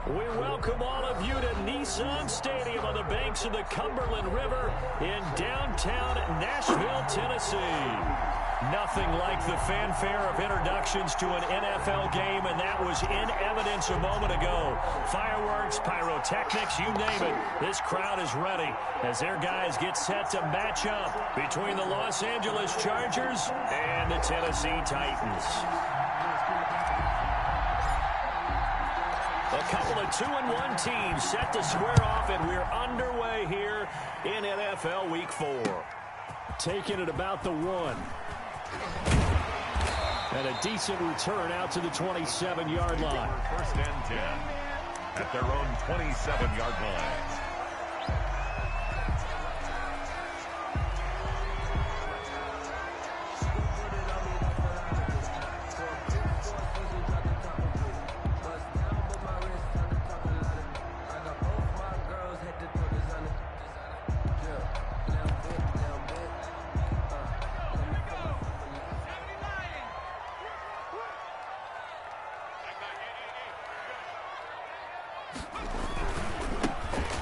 We welcome all of you to Nissan Stadium on the banks of the Cumberland River in downtown Nashville, Tennessee. Nothing like the fanfare of introductions to an NFL game, and that was in evidence a moment ago. Fireworks, pyrotechnics, you name it. This crowd is ready as their guys get set to match up between the Los Angeles Chargers and the Tennessee Titans. A couple of 2-1 teams set to square off, and we're underway here in NFL Week 4. Taking it about the 1. And a decent return out to the 27-yard line. First and 10 at their own 27-yard line.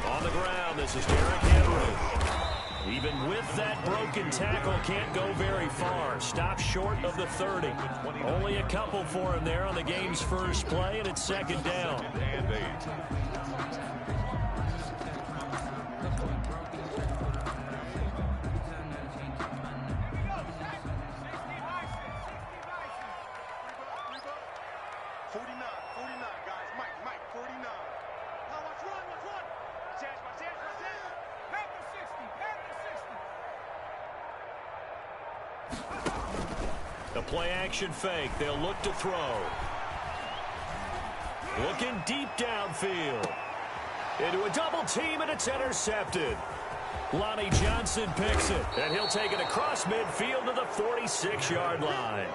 On the ground, this is Derrick Henry. Even with that broken tackle, can't go very far. Stopped short of the 30. Only a couple for him there on the game's first play, and it's second down. And 8. The play-action fake. They'll look to throw. Looking deep downfield. Into a double team, and it's intercepted. Lonnie Johnson picks it, and he'll take it across midfield to the 46-yard line.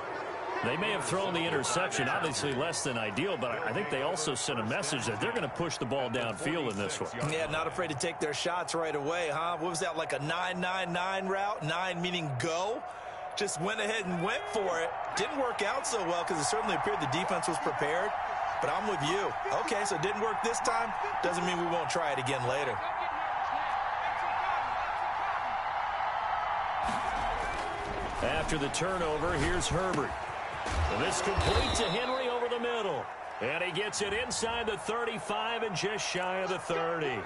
They may have thrown the interception, obviously less than ideal, but I think they also sent a message that they're going to push the ball downfield in this one. Yeah, not afraid to take their shots right away, huh? What was that, like a 9-9-9 route? 9 meaning go? Just went ahead and went for it. Didn't work out so well because it certainly appeared the defense was prepared. But I'm with you. Okay, so it didn't work this time. Doesn't mean we won't try it again later. After the turnover, here's Herbert. And this complete to Henry over the middle. And he gets it inside the 35 and just shy of the 30.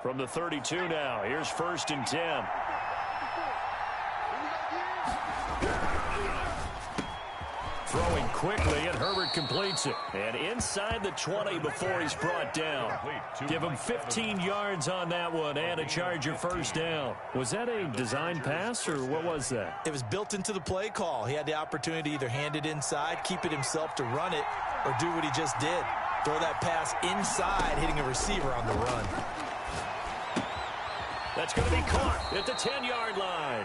From the 32 now, here's first and 10. Throwing quickly, and Herbert completes it. And inside the 20 before he's brought down. Give him 15 yards on that one and a Charger first down. Was that a design pass, or what was that? It was built into the play call. He had the opportunity to either hand it inside, keep it himself to run it, or do what he just did. Throw that pass inside, hitting a receiver on the run. That's going to be caught at the 10-yard line.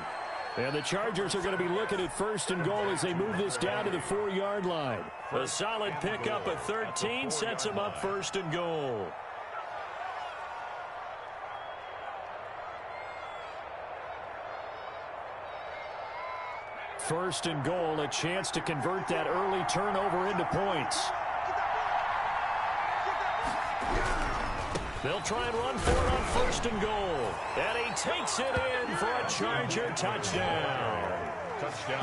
And the Chargers are going to be looking at first and goal as they move this down to the 4-yard line. A solid pickup at 13 sets them up first and goal. First and goal, a chance to convert that early turnover into points. They'll try and run for it on first and goal. And he takes it in for a Charger touchdown.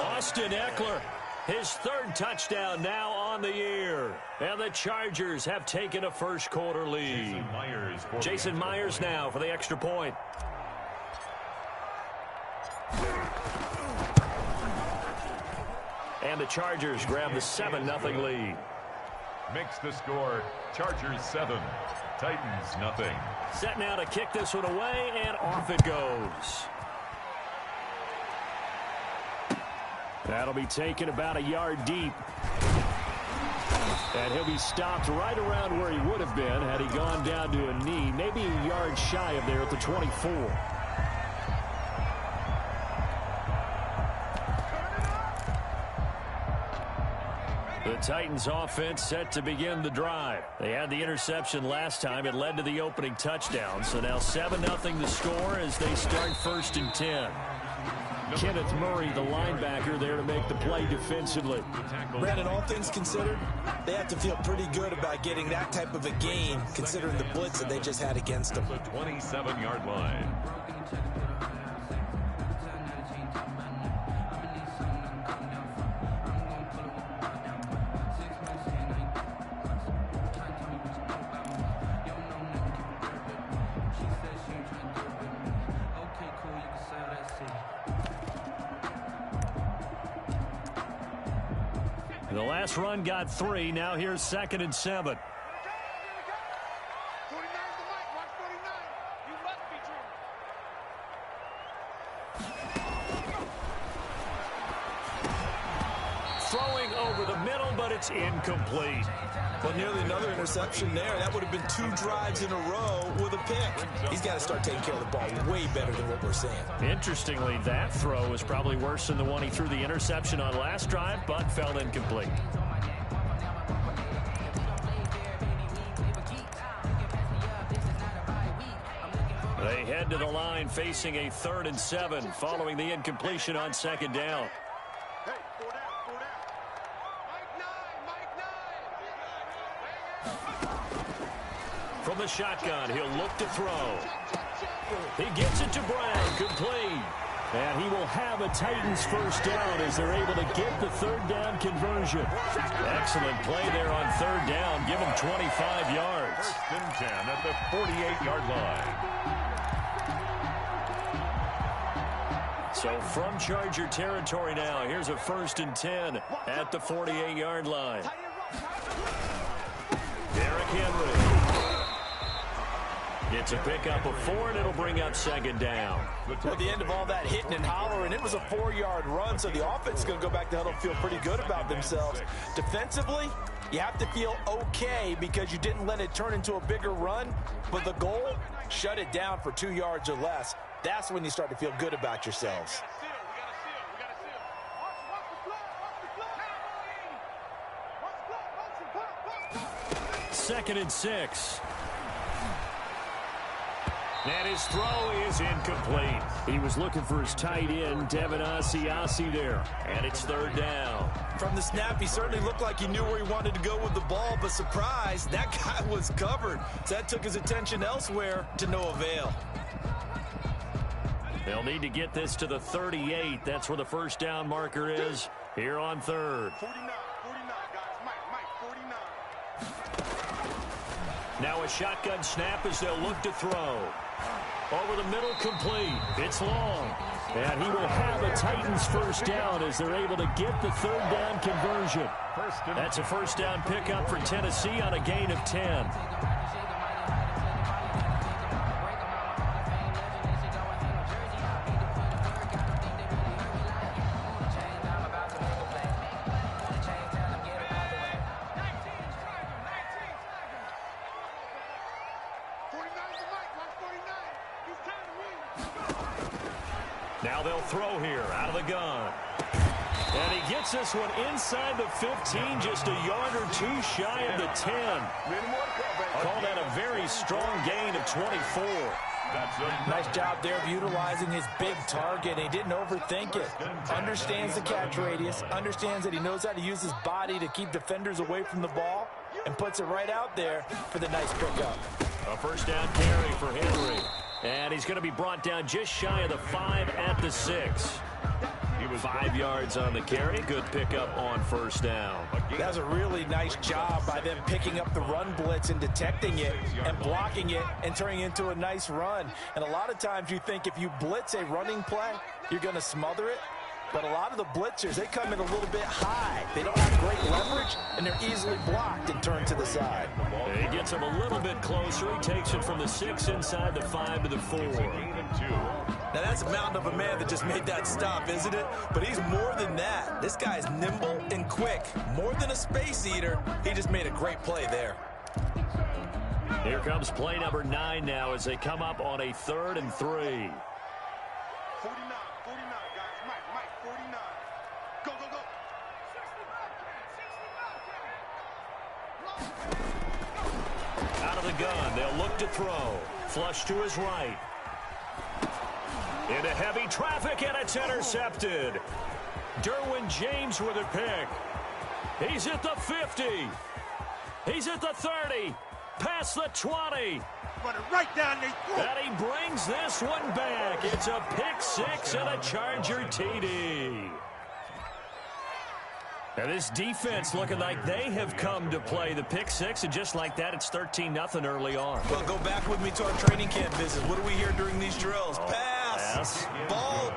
Austin Ekeler, his third touchdown now on the year. And the Chargers have taken a first-quarter lead. Jason Myers now for the extra point. And the Chargers grab the 7-0 lead. Makes the score Chargers 7. Titans, nothing. Set now to kick this one away, and off it goes. That'll be taken about a yard deep. And he'll be stopped right around where he would have been had he gone down to a knee, maybe a yard shy of there at the 24. The Titans offense set to begin the drive. They had the interception last time. It led to the opening touchdown. So now 7-0 the score as they start first and 10. Kenneth Murray, the linebacker, there to make the play defensively. Brandon, all things considered, they have to feel pretty good about getting that type of a gain, considering the blitz that they just had against them. The 27-yard line. The last run got 3. Now here's 2nd and 7. Throwing over the middle, but it's incomplete. Well, nearly another interception there. That would have been 2 drives in a row with a pick. He's got to start taking care of the ball way better than what we're seeing. Interestingly, that throw was probably worse than the one he threw the interception on last drive, but fell incomplete. They head to the line facing a 3rd and 7 following the incompletion on 2nd down. From the shotgun, he'll look to throw. He gets it to Brown, complete. And he will have a Titans first down as they're able to get the 3rd down conversion. Excellent play there on 3rd down. Give him 25 yards. 1st and 10 at the 48-yard line. So from Charger territory now, here's a 1st and 10 at the 48-yard line. Derrick Henry. It's a pickup of 4, and it'll bring up 2nd down. At the end of all that hitting and hollering, it was a 4-yard run, so the offense is going to go back to huddle, feel pretty good about themselves. Defensively, you have to feel okay because you didn't let it turn into a bigger run, but the goal, shut it down for 2 yards or less. That's when you start to feel good about yourselves. 2nd and 6. And his throw is incomplete. He was looking for his tight end, Devin Asiasi there. And it's 3rd down. From the snap, he certainly looked like he knew where he wanted to go with the ball, but surprise, that guy was covered. So that took his attention elsewhere to no avail. They'll need to get this to the 38. That's where the first down marker is here on 3rd. 49, guys. Mike, 49. Now a shotgun snap as they'll look to throw. Over the middle, complete. It's long. And he will have a Titans first down as they're able to get the 3rd down conversion. That's a first down pickup for Tennessee on a gain of 10. Now they'll throw here out of the gun. And he gets this one inside the 15, just a yard or 2 shy of the 10. Call that a very strong gain of 24. Nice job there of utilizing his big target. He didn't overthink it. Understands the catch radius. Understands that he knows how to use his body to keep defenders away from the ball. And puts it right out there for the nice pickup. A first down carry for Henry. And he's going to be brought down just shy of the 5 at the 6. He was 5 yards on the carry. Good pickup on first down. That was a really nice job by them picking up the run blitz and detecting it and blocking it and turning it into a nice run. And a lot of times you think if you blitz a running play, you're going to smother it. But a lot of the blitzers, they come in a little bit high. They don't have great leverage, and they're easily blocked and turned to the side. He gets him a little bit closer. He takes it from the 6 inside the 5 to the 4. Now, that's a mountain of a man that just made that stop, isn't it? But he's more than that. This guy's nimble and quick. More than a space eater, he just made a great play there. Here comes play number 9 now as they come up on a 3rd and 3. 49, guys. Mike, 49. Go. Out of the gun, they'll look to throw. Flush to his right. Into heavy traffic, and it's intercepted. Derwin James with a pick. He's at the 50. He's at the 30. Past the 20. Running right down their throat. And he brings this one back. It's a pick six and a Charger TD. And this defense looking like they have come to play the pick six, and just like that, it's 13-0 early on. Well, go back with me to our training camp visit. What do we hear during these drills? Pass.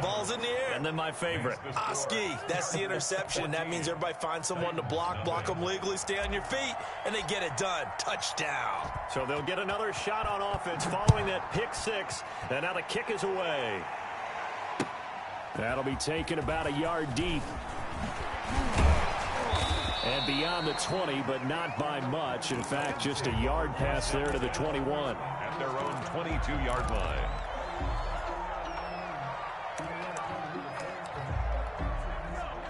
Ball's in the air. And then my favorite. Oski, that's the interception. That means everybody finds someone to block them legally, stay on your feet, and they get it done. Touchdown. So they'll get another shot on offense following that pick six, and now the kick is away. That'll be taken about a yard deep. And beyond the 20, but not by much. In fact, just a yard pass there to the 21. At their own 22-yard line.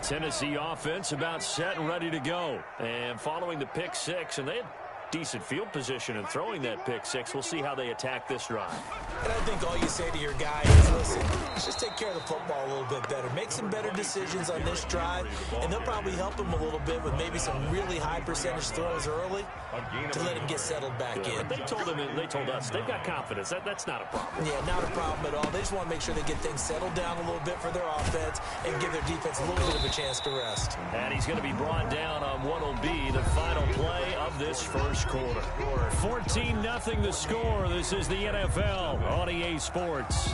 Tennessee offense about set and ready to go. And following the pick six, and they had decent field position in throwing that pick six. We'll see how they attack this drive. And I think all you say to your guy is, listen, just take care of the football a little bit better. Make some better decisions on this drive, and they'll probably help him a little bit with maybe some really high percentage throws early to let him get settled back in. But they told us they've got confidence. That's not a problem. Yeah, not a problem at all. They just want to make sure they get things settled down a little bit for their offense and give their defense a little bit of a chance to rest. And he's going to be brought down on what will be the final play of this first quarter. 14-0 the score. This is the NFL on EA Sports.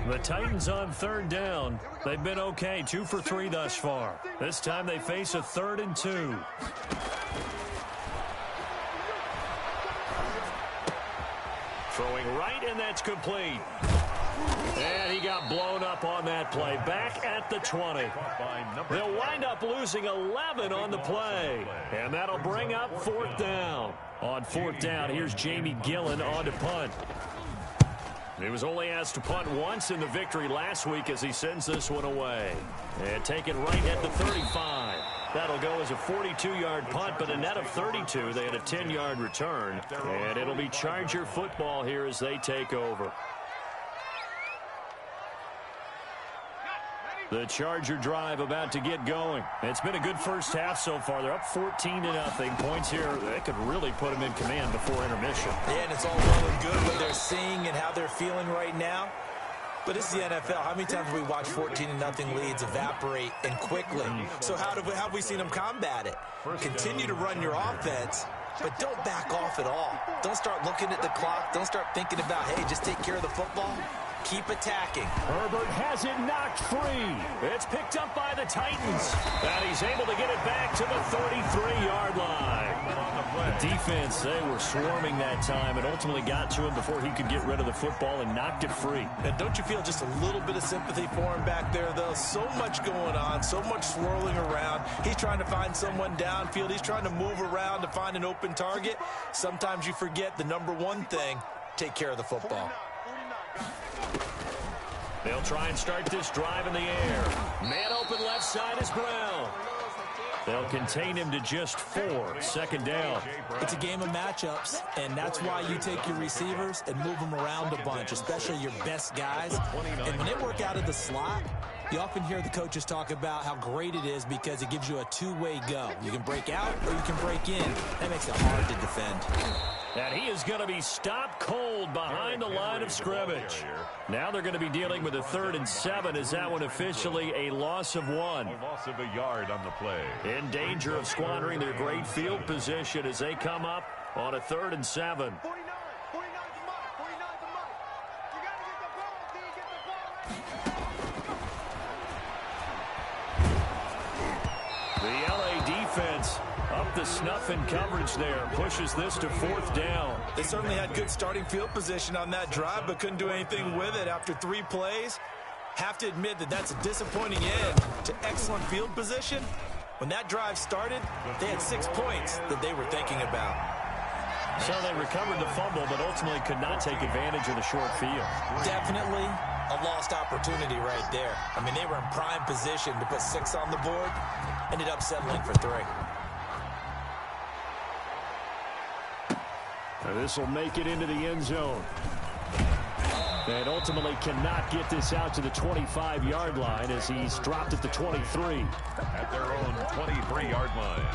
The Titans on third down. They've been okay, 2 for 3 thus far. This time they face a 3rd and 2. Throwing right, and that's complete. And he got blown up on that play. Back at the 20. They'll wind up losing 11 on the play. And that'll bring up 4th down. On 4th down, here's Jamie Gillen on to punt. He was only asked to punt once in the victory last week as he sends this one away. And taken right at the 35. That'll go as a 42-yard punt, but a net of 32. They had a 10-yard return. And it'll be Charger football here as they take over. The Charger drive about to get going. It's been a good first half so far. They're up 14-0. Points here, they could really put them in command before intermission. Yeah, and it's all well and good what they're seeing and how they're feeling right now. But this is the NFL. How many times have we watched 14-0 leads evaporate and quickly? So how have we seen them combat it? Continue to run your offense, but don't back off at all. Don't start looking at the clock. Don't start thinking about, hey, just take care of the football. Keep attacking. Herbert has it knocked free. It's picked up by the Titans. And he's able to get it back to the 33-yard line. The defense, they were swarming that time and ultimately got to him before he could get rid of the football and knocked it free. And don't you feel just a little bit of sympathy for him back there, though? So much going on, so much swirling around. He's trying to find someone downfield. He's trying to move around to find an open target. Sometimes you forget the number one thing, take care of the football. They'll try and start this drive in the air. Man open left side is Brown. They'll contain him to just 4. 2nd down. It's a game of matchups, and that's why you take your receivers and move them around a bunch, especially your best guys. And when they work out of the slot, you often hear the coaches talk about how great it is because it gives you a two-way go. You can break out or you can break in. That makes it hard to defend. And he is going to be stopped cold behind the line of scrimmage. Now they're going to be dealing with a 3rd and 7. Is that one officially a loss of 1? A loss of a yard on the play. In danger of squandering their great field position as they come up on a 3rd and 7. 49's the mark. 49's the mark. You got to get the ball. Then you get the ball right. The LA defense up the snuff in coverage there. Pushes this to 4th down. They certainly had good starting field position on that drive, but couldn't do anything with it after 3 plays. Have to admit that that's a disappointing end to excellent field position. When that drive started, they had 6 points that they were thinking about. So they recovered the fumble, but ultimately could not take advantage of the short field. Definitely a lost opportunity right there. I mean, they were in prime position to put 6 on the board. Ended up settling for 3. This will make it into the end zone. And ultimately cannot get this out to the 25-yard line as he's dropped at the 23. At their own 23-yard line.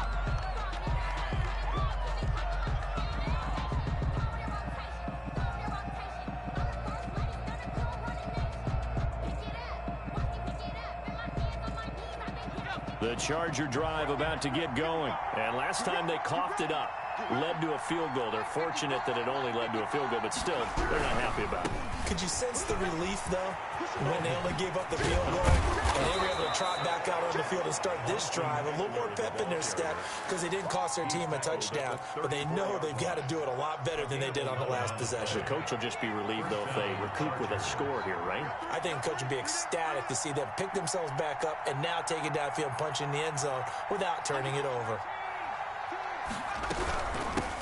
The Charger drive about to get going. And last time they coughed it up, led to a field goal. They're fortunate that it only led to a field goal, but still, they're not happy about it. Could you sense the relief, though, when they only gave up the field goal and they were able to trot back out on the field and start this drive? A little more pep in their step because they didn't cost their team a touchdown, but they know they've got to do it a lot better than they did on the last possession. The coach will just be relieved, though, if they recoup with a score here, right? I think the coach would be ecstatic to see them pick themselves back up and now take it downfield, punch in the end zone without turning it over.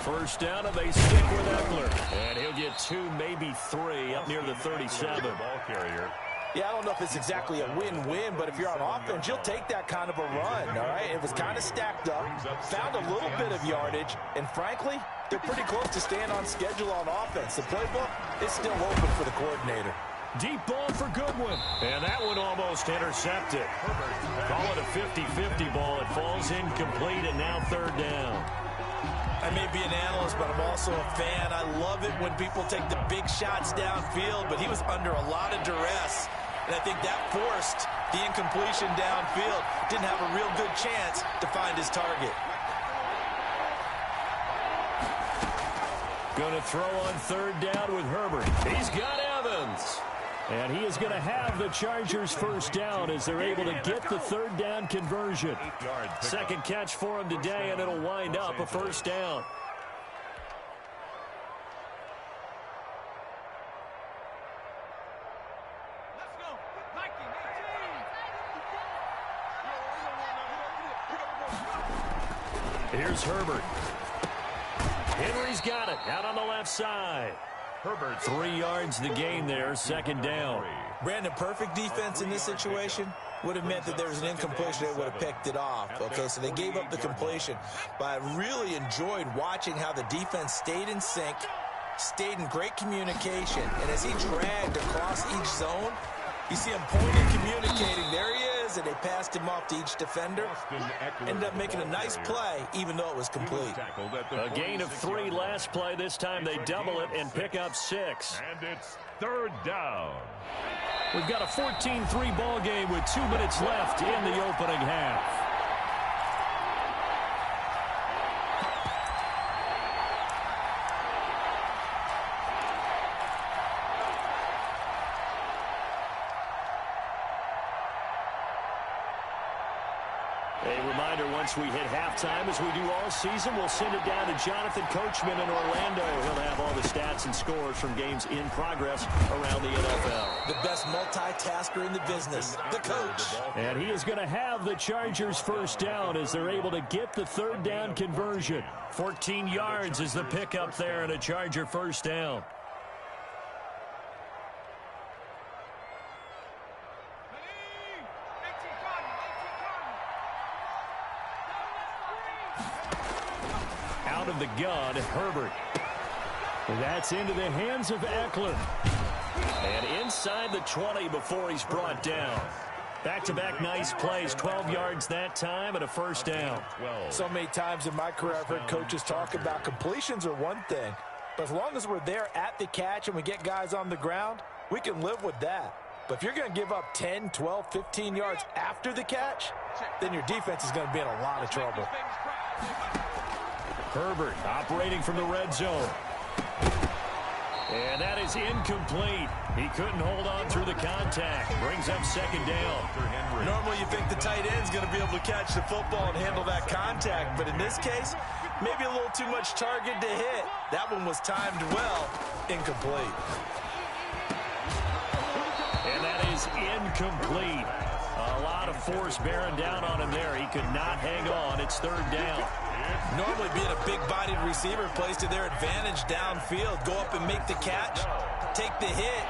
First down, and they stick with Eckler. And he'll get 2, maybe 3 up near the 37. Ball carrier. Yeah, I don't know if it's exactly a win-win, but if you're on offense, you'll take that kind of a run, all right? It was kind of stacked up, found a little bit of yardage, and frankly, they're pretty close to staying on schedule on offense. The playbook is still open for the coordinator. Deep ball for Goodwin. And that one almost intercepted. Call it a 50-50 ball. It falls incomplete, and now 3rd down. I may be an analyst, but I'm also a fan. I love it when people take the big shots downfield, but he was under a lot of duress. And I think that forced the incompletion downfield. Didn't have a real good chance to find his target. Going to throw on 3rd down with Herbert. He's got Evans. And he is going to have the Chargers first down as they're able to get the 3rd down conversion. Second catch for him today, and it'll wind up a first down. Let's go. Viking, 18. Here's Herbert. Henry's got it out on the left side. Herbert. 3 yards the gain there, 2nd down. Brandon, perfect defense in this situation would have meant that there was an incompletion. They would have picked it off. Okay, so they gave up the completion. But I really enjoyed watching how the defense stayed in sync, stayed in great communication. And as he dragged across each zone, you see him pointing, communicating. There he is, and they passed him off to each defender. Ended up making a nice play, even though it was complete. A gain of 3 last play. This time they double it and pick up 6. And it's 3rd down. We've got a 14-3 ball game with 2 minutes left in the opening half. A reminder, once we hit halftime, as we do all season, we'll send it down to Jonathan Coachman in Orlando. He'll have all the stats and scores from games in progress around the NFL. The best multitasker in the business, the coach. And he is going to have the Chargers first down as they're able to get the 3rd down conversion. 14 yards is the pickup there and a Charger first down. Out of the gun, Herbert. That's into the hands of Eckler. And inside the 20 before he's brought down. Back-to-back nice plays, 12 yards that time and a first down. So many times in my career I've heard coaches talk about completions are one thing, but as long as we're there at the catch and we get guys on the ground, we can live with that. But if you're going to give up 10, 12, 15 yards after the catch, then your defense is going to be in a lot of trouble. Herbert operating from the red zone. And that is incomplete. He couldn't hold on through the contact. Brings up 2nd down. Normally you think the tight end's going to be able to catch the football and handle that contact, but in this case, maybe a little too much target to hit. That one was timed well. Incomplete. And that is incomplete. A lot of force bearing down on him there. He could not hang on. It's 3rd down. Normally being a big-bodied receiver plays to their advantage downfield. Go up and make the catch, take the hit,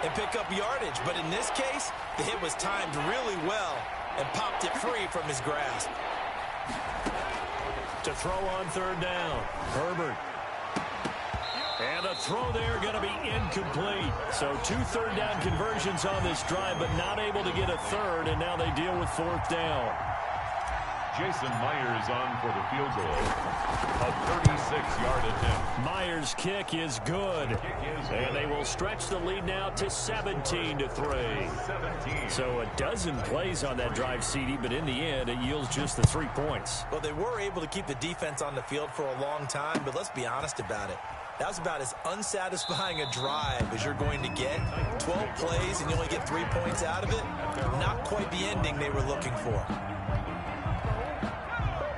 and pick up yardage. But in this case, the hit was timed really well and popped it free from his grasp. To throw on third down, Herbert. And the throw there going to be incomplete. So 2 third-down conversions on this drive, but not able to get a third, and now they deal with fourth down. Jason Myers on for the field goal. A 36-yard attempt. Myers' kick is good. And they will stretch the lead now to 17-3. 17. So a dozen plays on that drive, CD, but in the end, it yields just the 3 points. Well, they were able to keep the defense on the field for a long time, but let's be honest about it. That was about as unsatisfying a drive as you're going to get. 12 plays and you only get 3 points out of it. Not quite the ending they were looking for.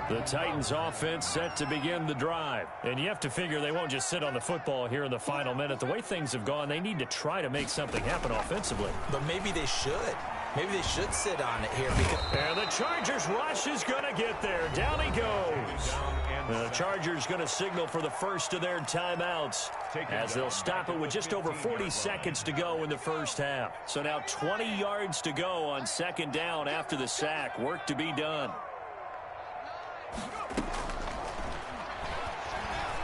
The Titans offense set to begin the drive. And you have to figure they won't just sit on the football here in the final minute. The way things have gone, they need to try to make something happen offensively. But maybe they should. Maybe they should sit on it here. And the Chargers rush is going to get there. Down he goes. The Chargers going to signal for the first of their timeouts as they'll stop it with just over 40 seconds to go in the first half. So now 20 yards to go on second down after the sack. Work to be done.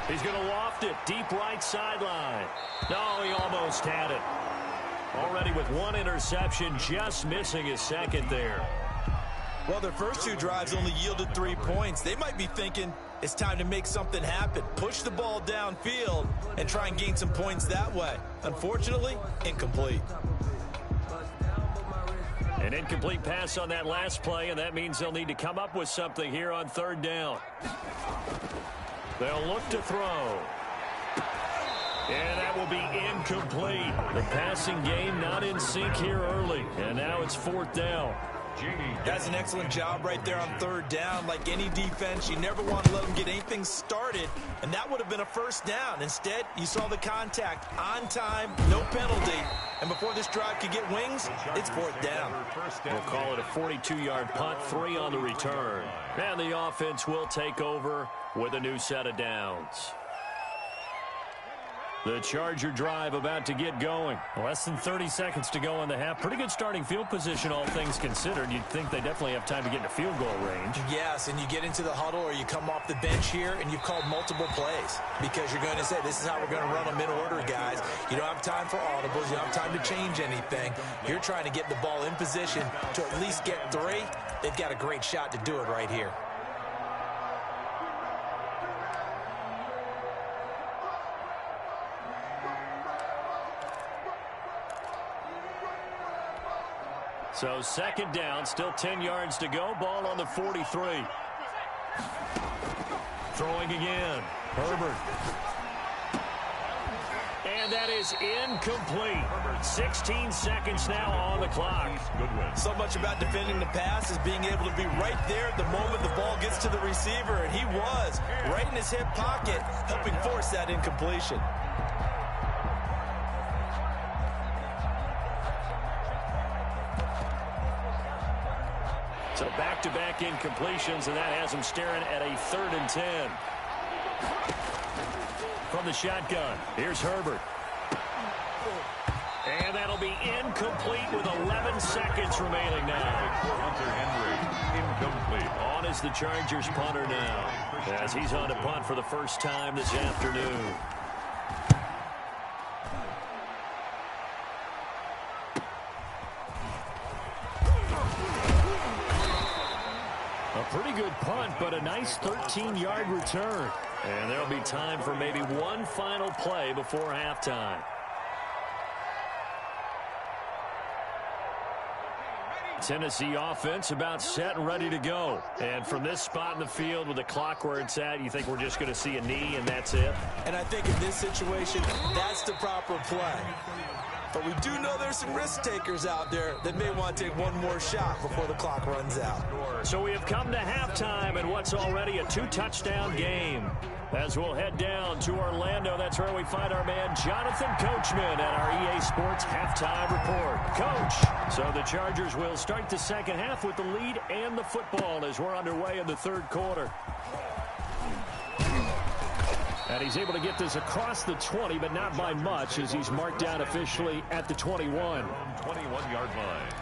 He's going to loft it deep right sideline. No, he almost had it. Already with 1 interception, just missing his second there. Well, their first 2 drives only yielded 3 points. They might be thinking it's time to make something happen. Push the ball downfield and try and gain some points that way. Unfortunately, incomplete. An incomplete pass on that last play, and that means they'll need to come up with something here on third down. They'll look to throw. And that will be incomplete. The passing game not in sync here early. And now it's fourth down. That's an excellent job right there on third down. Like any defense, you never want to let them get anything started. And that would have been a first down. Instead, you saw the contact on time, no penalty. And before this drive could get wings, it's fourth down. We'll call it a 42-yard punt, 3 on the return. And the offense will take over with a new set of downs. The Charger drive about to get going. Less than 30 seconds to go in the half. Pretty good starting field position, all things considered. You'd think they definitely have time to get into field goal range. Yes, and you get into the huddle or you come off the bench here and you've called multiple plays because you're going to say, this is how we're going to run them in order, guys. You don't have time for audibles. You don't have time to change anything. You're trying to get the ball in position to at least get 3. They've got a great shot to do it right here. So second down, still 10 yards to go. Ball on the 43. Throwing again. Herbert. And that is incomplete. 16 seconds now on the clock. So much about defending the pass is being able to be right there at the moment the ball gets to the receiver. And he was right in his hip pocket, helping force that incompletion. So back-to-back incompletions, and that has him staring at a 3rd and 10. From the shotgun, here's Herbert. And that'll be incomplete with 11 seconds remaining now. Hunter Henry, incomplete. On is the Chargers punter now, as he's on to punt for the first time this afternoon. A pretty good punt, but a nice 13-yard return. And there'll be time for maybe one final play before halftime. Tennessee offense about set and ready to go. And from this spot in the field with the clock where it's at, you think we're just going to see a knee and that's it? And I think in this situation, that's the proper play. But we do know there's some risk takers out there that may want to take one more shot before the clock runs out. So we have come to halftime in what's already a 2-touchdown game. As we'll head down to Orlando, that's where we find our man Jonathan Coachman at our EA Sports Halftime Report. Coach, so the Chargers will start the second half with the lead and the football as we're underway in the third quarter. And he's able to get this across the 20, but not by much, as he's marked down officially at the 21. 21-yard line.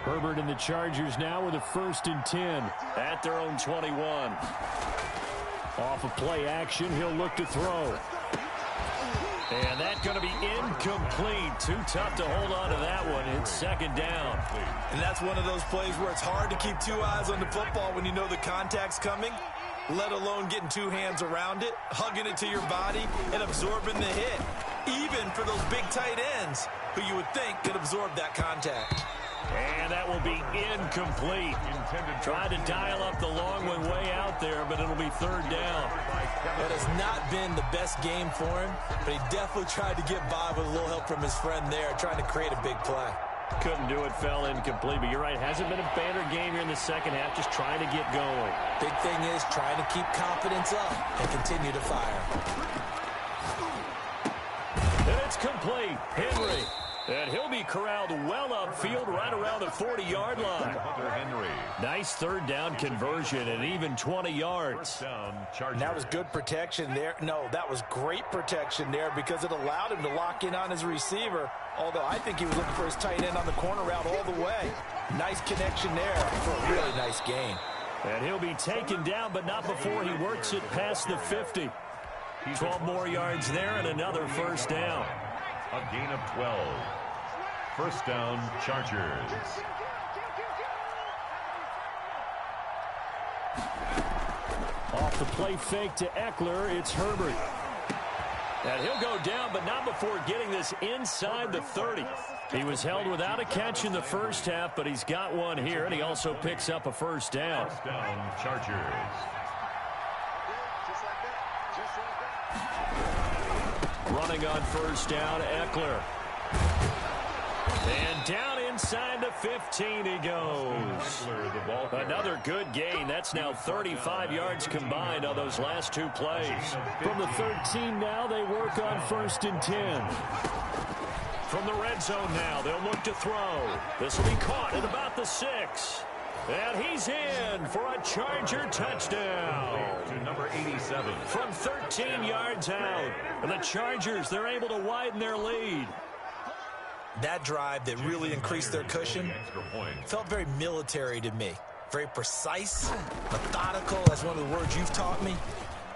Herbert and the Chargers now with a 1st and 10 at their own 21. Off of play action, he'll look to throw. And that's going to be incomplete. Too tough to hold on to that one. It's 2nd down. And that's one of those plays where it's hard to keep 2 eyes on the football when you know the contact's coming, let alone getting 2 hands around it, hugging it to your body, and absorbing the hit. Even for those big tight ends who you would think could absorb that contact. And that will be incomplete. Tried to dial up the long one way out there, but it'll be 3rd down. That has not been the best game for him, but he definitely tried to get by with a little help from his friend there, trying to create a big play. Couldn't do it, fell incomplete, but you're right. Hasn't been a banner game here in the second half, just trying to get going. Big thing is trying to keep confidence up and continue to fire. And it's complete. Henry. And he'll be corralled well upfield right around the 40-yard line. Nice 3rd down conversion and even 20 yards. That was good protection there. No, that was great protection there because it allowed him to lock in on his receiver, although I think he was looking for his tight end on the corner route all the way. Nice connection there for a really nice gain. And he'll be taken down, but not before he works it past the 50. 12 more yards there and another 1st down. A gain of 12. 1st down, Chargers. Off the play fake to Eckler, it's Herbert. And he'll go down, but not before getting this inside the 30. He was held without a catch in the first half, but he's got one here, and he also picks up a 1st down. 1st down, Chargers. Running on 1st down, Eckler. And down inside the 15 he goes. Another good gain. That's now 35 yards combined on those last 2 plays. From the 13 now, they work on 1st and 10. From the red zone now, they'll look to throw. This will be caught at about the 6. And he's in for a Charger touchdown. To number 87. From 13 yards out. And the Chargers, they're able to widen their lead. That drive that really increased their cushion felt very military to me. Very precise, methodical. That's one of the words you've taught me.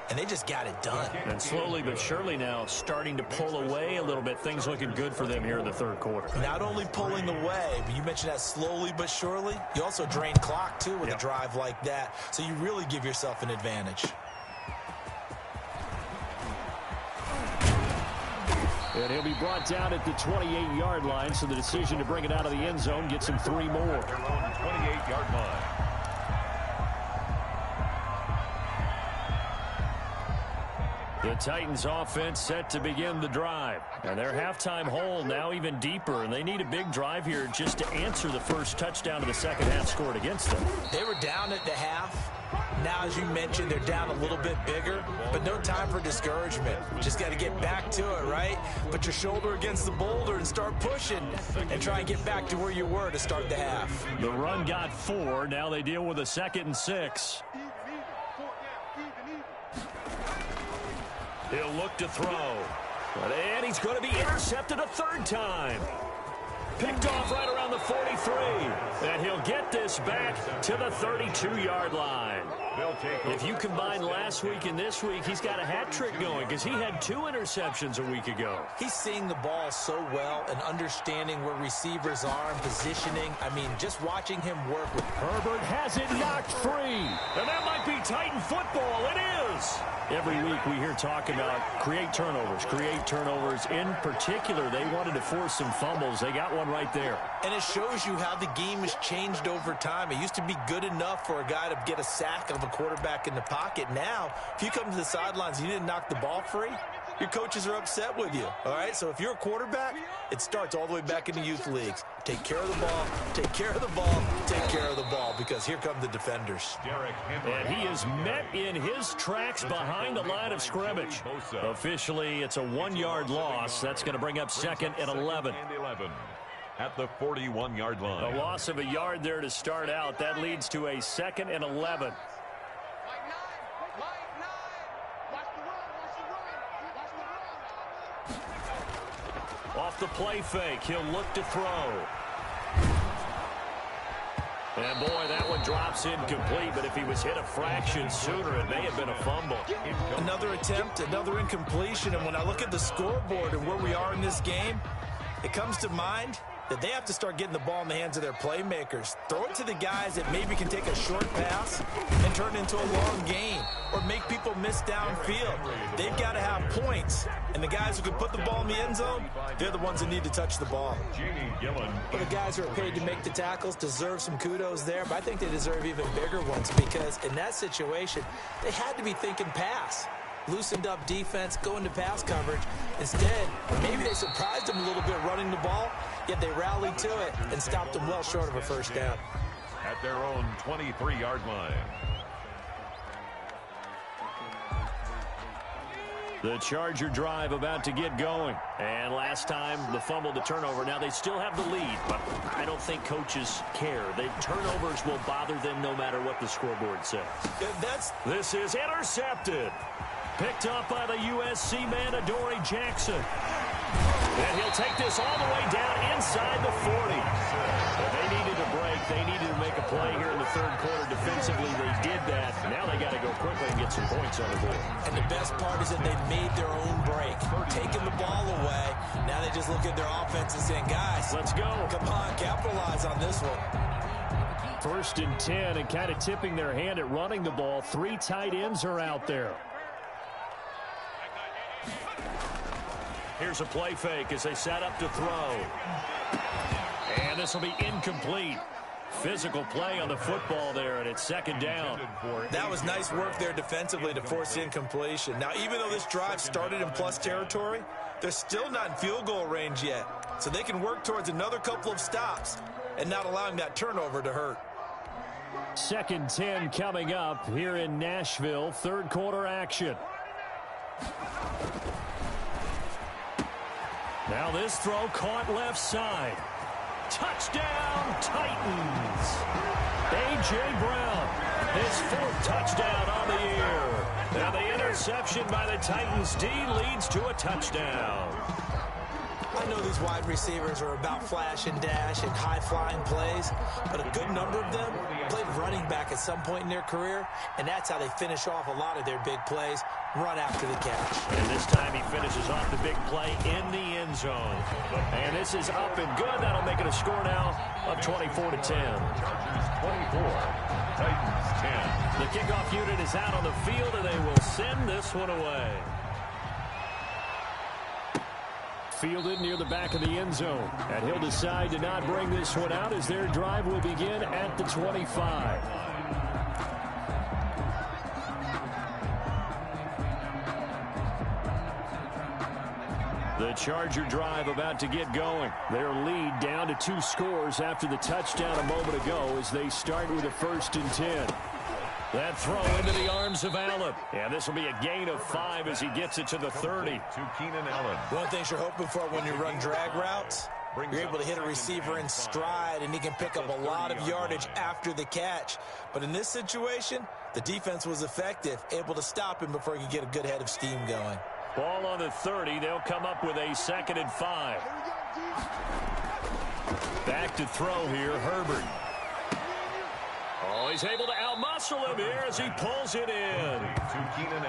And they just got it done. And slowly but surely now starting to pull away a little bit. Things looking good for them here in the 3rd quarter. Not only pulling away, but you mentioned that slowly but surely. You also drain clock, too, with a drive like that. So you really give yourself an advantage. And he'll be brought down at the 28-yard line, so the decision to bring it out of the end zone gets him 3 more. Their own 28-yard line. The Titans offense set to begin the drive. And their halftime hole now even deeper, and they need a big drive here just to answer the first touchdown of the second half scored against them. They were down at the half. Now, as you mentioned, they're down a little bit bigger, but no time for discouragement. Just got to get back to it, right? Put your shoulder against the boulder and start pushing and try and get back to where you were to start the half. The run got 4. Now they deal with a 2nd and 6. He'll look to throw. And he's going to be intercepted a 3rd time. Picked off right around the 43. And he'll get this back to the 32-yard line. If you combine last week and this week, he's got a hat trick going because he had 2 interceptions a week ago. He's seeing the ball so well and understanding where receivers are and positioning. I mean, just watching him work with Herbert has it knocked free. And that might be Titan football. It is. Every week we hear talk about create turnovers. In particular, they wanted to force some fumbles. They got one right there. And it shows you how the game has changed over time. It used to be good enough for a guy to get a sack of a quarterback in the pocket. Now, if you come to the sidelines and you didn't knock the ball free, your coaches are upset with you. All right, so if you're a quarterback, it starts all the way back in the youth leagues. Take care of the ball, take care of the ball, take care of the ball, because here come the defenders. And he is met in his tracks behind the line of scrimmage. Officially, it's a 1-yard loss. That's going to bring up 2nd and 11. At the 41-yard line. A loss of a yard there to start out. That leads to a 2nd and 11. Off the play fake, he'll look to throw. And boy, that one drops incomplete, but if he was hit a fraction sooner, it may have been a fumble. Another attempt, another incompletion, and when I look at the scoreboard and where we are in this game, it comes to mind that they have to start getting the ball in the hands of their playmakers. Throw it to the guys that maybe can take a short pass and turn it into a long gain or make people miss downfield. They've got to have points, and the guys who can put the ball in the end zone, they're the ones that need to touch the ball. Well, the guys who are paid to make the tackles deserve some kudos there, but I think they deserve even bigger ones because in that situation, they had to be thinking pass. Loosened up defense, going to pass coverage. Instead, maybe they surprised them a little bit running the ball, yet they rallied to it and stopped them well short of a first down. At their own 23-yard line. The Charger drive about to get going. And last time, the fumble, the turnover. Now they still have the lead, but I don't think coaches care. The turnovers will bother them no matter what the scoreboard says. This is intercepted. Picked up by the USC man, Adoree Jackson. And he'll take this all the way down inside the 40. Well, they needed a break. They needed to make a play here in the third quarter. Defensively, they did that. Now they got to go quickly and get some points on the board. And the best part is that they made their own break. Taking the ball away. Now they just look at their offense and saying, guys, let's go. Come on, capitalize on this one. 1st and 10 and kind of tipping their hand at running the ball. 3 tight ends are out there. Here's a play fake as they set up to throw. And this will be incomplete. Physical play on the football there, and it's 2nd down. That was nice work there defensively to force incompletion. Now, even though this drive started in plus territory, they're still not in field goal range yet. So they can work towards another couple of stops and not allowing that turnover to hurt. 2nd 10 coming up here in Nashville. 3rd quarter action. Now this throw caught left side. Touchdown, Titans. A.J. Brown, his 4th touchdown on the year. Now the interception by the Titans D leads to a touchdown. I know these wide receivers are about flash and dash and high-flying plays, but a good number of them played running back at some point in their career, and that's how they finish off a lot of their big plays, run after the catch. And this time he finishes off the big play in the end zone. And this is up and good. That'll make it a score now of 24-10. Chargers 24, Titans 10. The kickoff unit is out on the field, and they will send this one away. Fielded near the back of the end zone. And he'll decide to not bring this one out as their drive will begin at the 25. The Charger drive about to get going. Their lead down to 2 scores after the touchdown a moment ago as they start with a 1st and 10. That throw into the arms of Allen. Yeah, this will be a gain of 5 as he gets it to the 30. To Keenan Allen. One of the things you're hoping for when you run drag routes, you're able to hit a receiver in stride, and he can pick up a lot of yardage after the catch. But in this situation, the defense was effective, able to stop him before he could get a good head of steam going. Ball on the 30. They'll come up with a 2nd and 5. Back to throw here, Herbert. Oh, he's able to outmuscle him here as he pulls it in.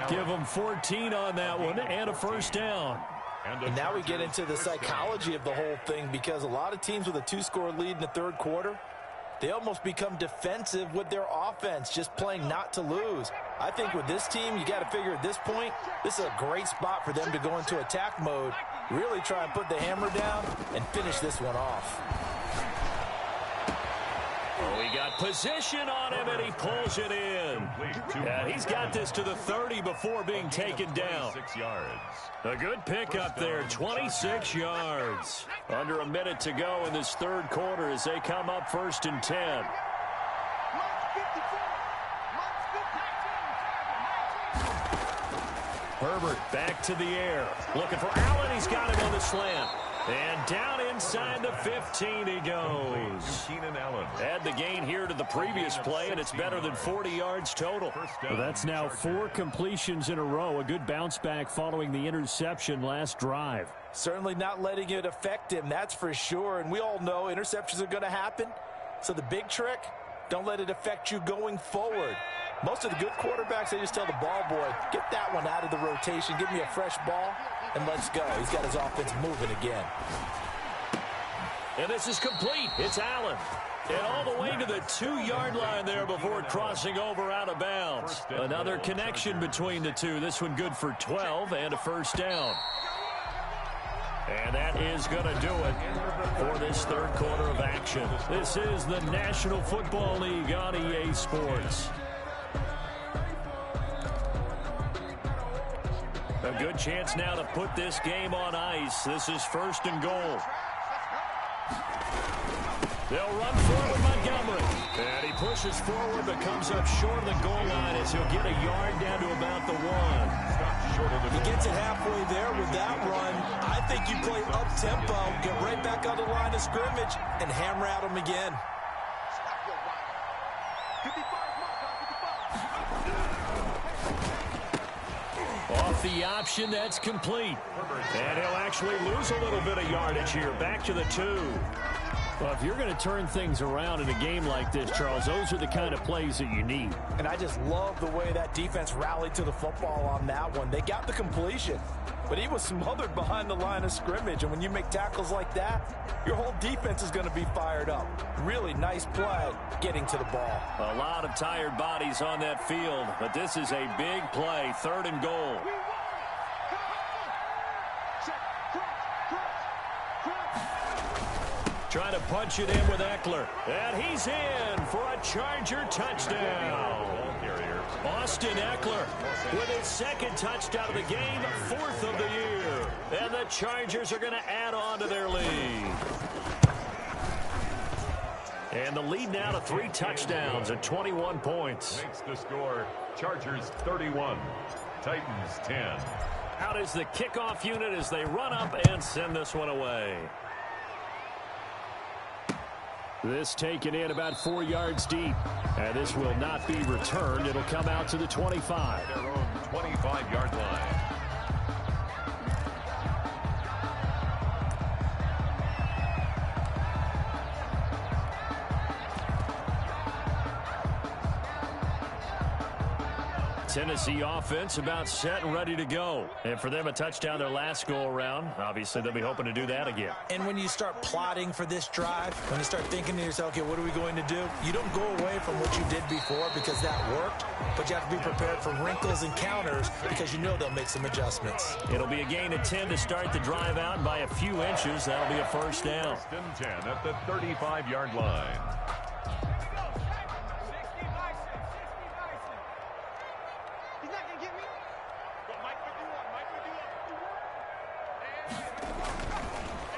Give him 14 on that one and a 1st down. And now we get into the psychology of the whole thing, because a lot of teams with a 2-score lead in the 3rd quarter, they almost become defensive with their offense, just playing not to lose. I think with this team, you got to figure at this point, this is a great spot for them to go into attack mode, really try and put the hammer down and finish this one off. Oh, he got position on him, and he pulls it in. Yeah, he's got this to the 30 before being taken down. 6 yards. A good pickup there, 26 yards. Under a minute to go in this 3rd quarter as they come up 1st and 10. Herbert back to the air. Looking for Allen. He's got him on the slant. And down inside the 15 he goes. Keenan Allen. Add the gain here to the previous play, and it's better than 40 yards total. Well, that's now 4 completions in a row. A good bounce back following the interception last drive. Certainly not letting it affect him, that's for sure. And we all know interceptions are going to happen. So the big trick, don't let it affect you going forward. Most of the good quarterbacks, they just tell the ball boy, get that one out of the rotation, give me a fresh ball, and let's go. He's got his offense moving again. And this is complete. It's Allen. And all the way to the 2-yard line there before crossing over out of bounds. Another connection between the two. This one good for 12 and a first down. And that is going to do it for this third quarter of action. This is the National Football League on EA Sports. A good chance now to put this game on ice. This is first and goal. They'll run forward Montgomery. And he pushes forward but comes up short of the goal line as he'll get a yard down to about the 1. He gets it halfway there with that run. I think you play up-tempo, get right back on the line of scrimmage, and hammer at him again. Off the option, that's complete. And he'll actually lose a little bit of yardage here. Back to the 2. Well, if you're going to turn things around in a game like this, Charles, those are the kind of plays that you need. And I just love the way that defense rallied to the football on that one. They got the completion, but he was smothered behind the line of scrimmage. And when you make tackles like that, your whole defense is going to be fired up. Really nice play getting to the ball. A lot of tired bodies on that field, but this is a big play, third and goal. Trying to punch it in with Eckler. And he's in for a Charger touchdown. Austin Eckler with his second touchdown of the game, 4th of the year. And the Chargers are going to add on to their lead. And the lead now to 3 touchdowns at 21 points. Makes the score Chargers 31, Titans 10. Out is the kickoff unit as they run up and send this one away. This taken in about 4 yards deep. And this will not be returned. It'll come out to the 25. Their own 25-yard line. Tennessee offense about set and ready to go. And for them, a touchdown their last go-around. Obviously, they'll be hoping to do that again. And when you start plotting for this drive, when you start thinking to yourself, okay, what are we going to do? You don't go away from what you did before because that worked, but you have to be prepared for wrinkles and counters because you know they'll make some adjustments. It'll be a gain of 10 to start the drive out by a few inches. That'll be a first down. First and 10 at the 35-yard line.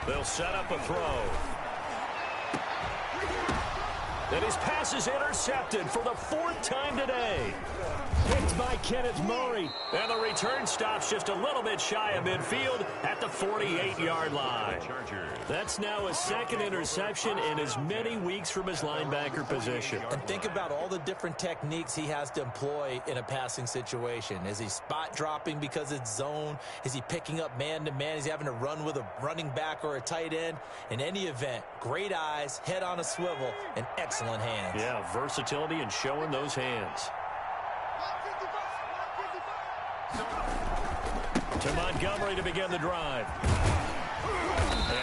They'll set up a throw. And his pass is intercepted for the 4th time today. Picked by Kenneth Murray. And the return stops just a little bit shy of midfield at the 48-yard line. That's now his 2nd interception in as many weeks from his linebacker position. And think about all the different techniques he has to employ in a passing situation. Is he spot dropping because it's zone? Is he picking up man-to-man? Is he having to run with a running back or a tight end? In any event, great eyes, head on a swivel, and excellent hands. Yeah, versatility and showing those hands. To Montgomery to begin the drive.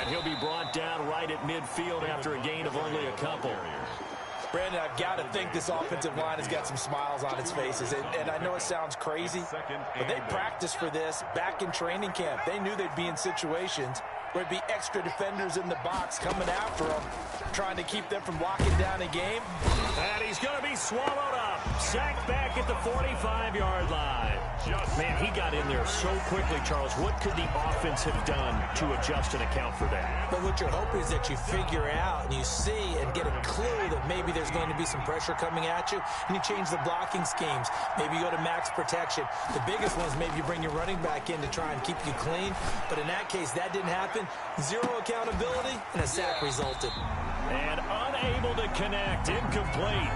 And he'll be brought down right at midfield after a gain of only a couple. Brandon, I've got to think this offensive line has got some smiles on its faces. And I know it sounds crazy, but they practiced for this back in training camp. They knew they'd be in situations where it'd be extra defenders in the box coming after them, trying to keep them from locking down a game. And he's going to be swallowed up. Sacked back at the 45-yard line. Man, he got in there so quickly, Charles. What could the offense have done to adjust and account for that? But what you're hoping is that you figure out and you see and get a clue that maybe there's going to be some pressure coming at you, and you change the blocking schemes. Maybe you go to max protection. The biggest one is maybe you bring your running back in to try and keep you clean. But in that case, that didn't happen. Zero accountability, and a sack resulted. And unable to connect. Incomplete.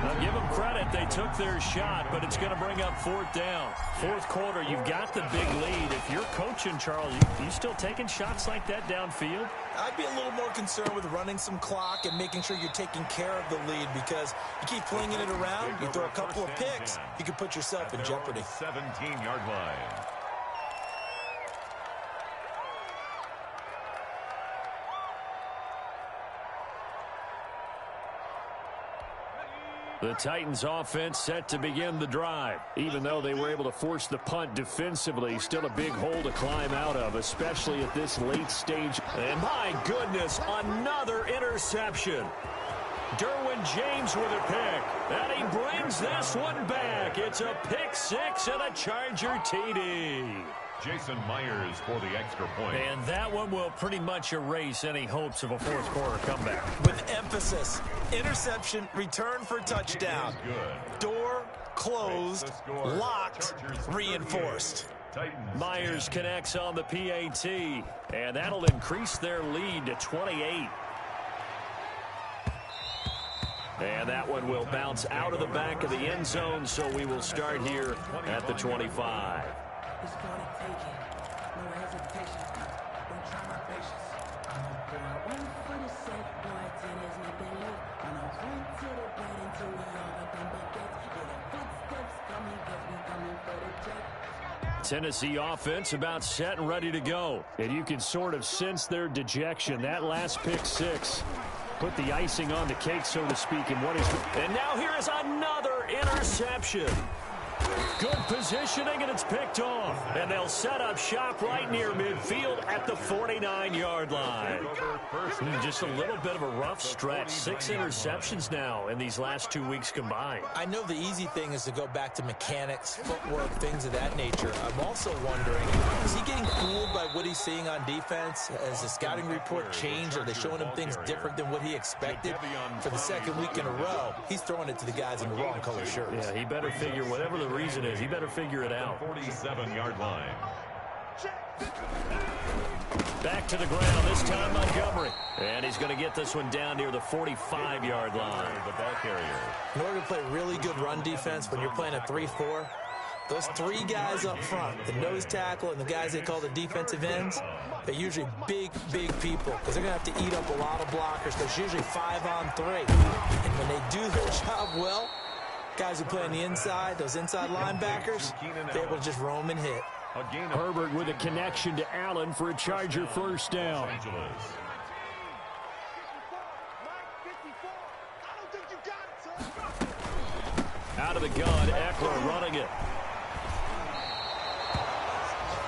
Now give them credit. They took their shot, but it's going to bring up fourth down. Fourth quarter, you've got the big lead. If you're coaching, Charles, you still taking shots like that downfield? I'd be a little more concerned with running some clock and making sure you're taking care of the lead, because you keep flinging it around, you throw a couple of picks, you can put yourself in jeopardy. 17-yard line. The Titans offense set to begin the drive. Even though they were able to force the punt defensively, still a big hole to climb out of, especially at this late stage. And my goodness, another interception. Derwin James with a pick. And he brings this one back. It's a pick six and a Charger TD. Jason Myers for the extra point. And that one will pretty much erase any hopes of a fourth quarter comeback. With emphasis, interception, return for touchdown. Door closed, locked, reinforced. Myers connects on the PAT, and that'll increase their lead to 28. And that one will bounce out of the back of the end zone, so we will start here at the 25. It's gonna take it. No hesitation. Don't try my patience. I'ma pour out one for the set, boy, till there's nothing left. I'ma run to the bed until we all got them buckets. Yeah, the footsteps coming, guess we coming for the check. Tennessee offense about set and ready to go. And you can sort of sense their dejection. That last pick six put the icing on the cake, so to speak. And now here is another interception. Good positioning, and it's picked off. And they'll set up shop right near midfield at the 49-yard line. Just a little bit of a rough stretch. 6 interceptions now in these last 2 weeks combined. I know the easy thing is to go back to mechanics, footwork, things of that nature. I'm also wondering, is he getting fooled by what he's seeing on defense? Has the scouting report changed? Are they showing him things different than what he expected? For the second week in a row, he's throwing it to the guys in the wrong color shirts. Yeah, he better figure whatever the reason is. He better figure it out. 47-yard line. Back to the ground, this time Montgomery. And he's going to get this one down near the 45-yard line. The ball carrier. In order to play really good run defense when you're playing a 3-4, those three guys up front, the nose tackle and the guys they call the defensive ends, they're usually big, big people because they're going to have to eat up a lot of blockers. There's usually 5-on-3. And when they do their job well, guys who play on the inside, those inside linebackers, they're able to just roam and hit. Herbert with a connection to Allen for a Charger first down. Out of the gun, Eckler running it.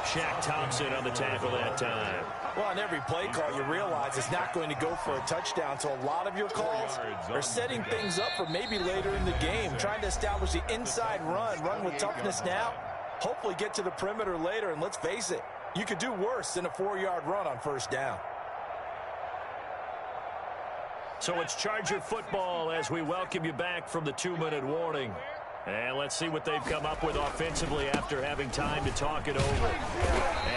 Shaq Thompson on the tackle that time. Well, on every play call, you realize it's not going to go for a touchdown, so a lot of your calls are setting things up for maybe later in the game, trying to establish the inside run with toughness now, hopefully get to the perimeter later, and let's face it, you could do worse than a 4-yard run on first down. So it's Charger football as we welcome you back from the 2-minute warning. And let's see what they've come up with offensively after having time to talk it over.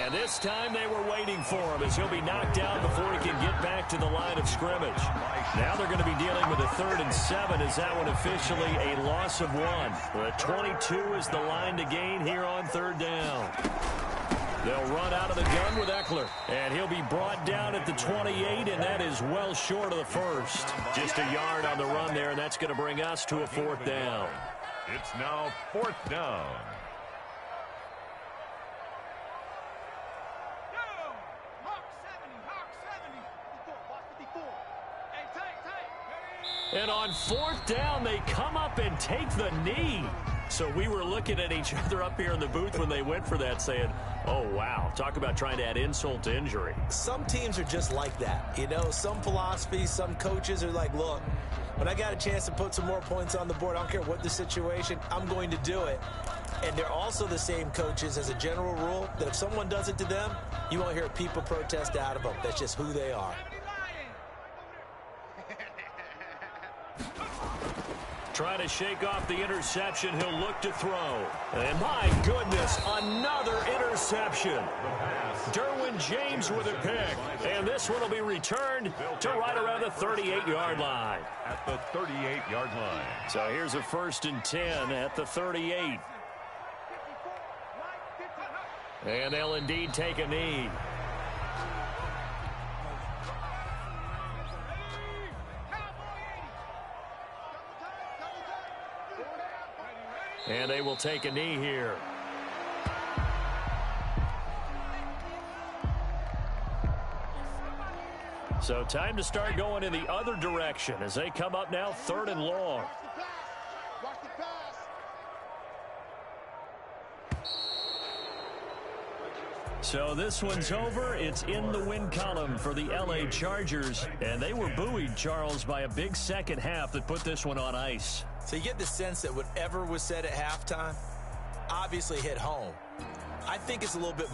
And this time they were waiting for him as he'll be knocked down before he can get back to the line of scrimmage. Now they're going to be dealing with a 3rd and 7 as that one officially a loss of 1. The 22 is the line to gain here on 3rd down. They'll run out of the gun with Eckler, and he'll be brought down at the 28, and that is well short of the first. Just a yard on the run there, and that's going to bring us to a 4th down. It's now 4th down. And on 4th down, they come up and take the knee. So we were looking at each other up here in the booth when they went for that saying, oh, wow, talk about trying to add insult to injury. Some teams are just like that. You know, some philosophies, some coaches are like, look, when I got a chance to put some more points on the board, I don't care what the situation, I'm going to do it. And they're also the same coaches as a general rule that if someone does it to them, you won't hear people protest out of them. That's just who they are. Trying to shake off the interception. He'll look to throw. And my goodness, another interception. Derwin James with a pick. And this one will be returned to right around the 38-yard line. At the 38-yard line. So here's a 1st and 10 at the 38. And they'll indeed take a knee. And they will take a knee here. So time to start going in the other direction as they come up now 3rd and long. So this one's over. It's in the win column for the L.A. Chargers. And they were buoyed, Charles, by a big second half that put this one on ice. So you get the sense that whatever was said at halftime obviously hit home. I think it's a little bit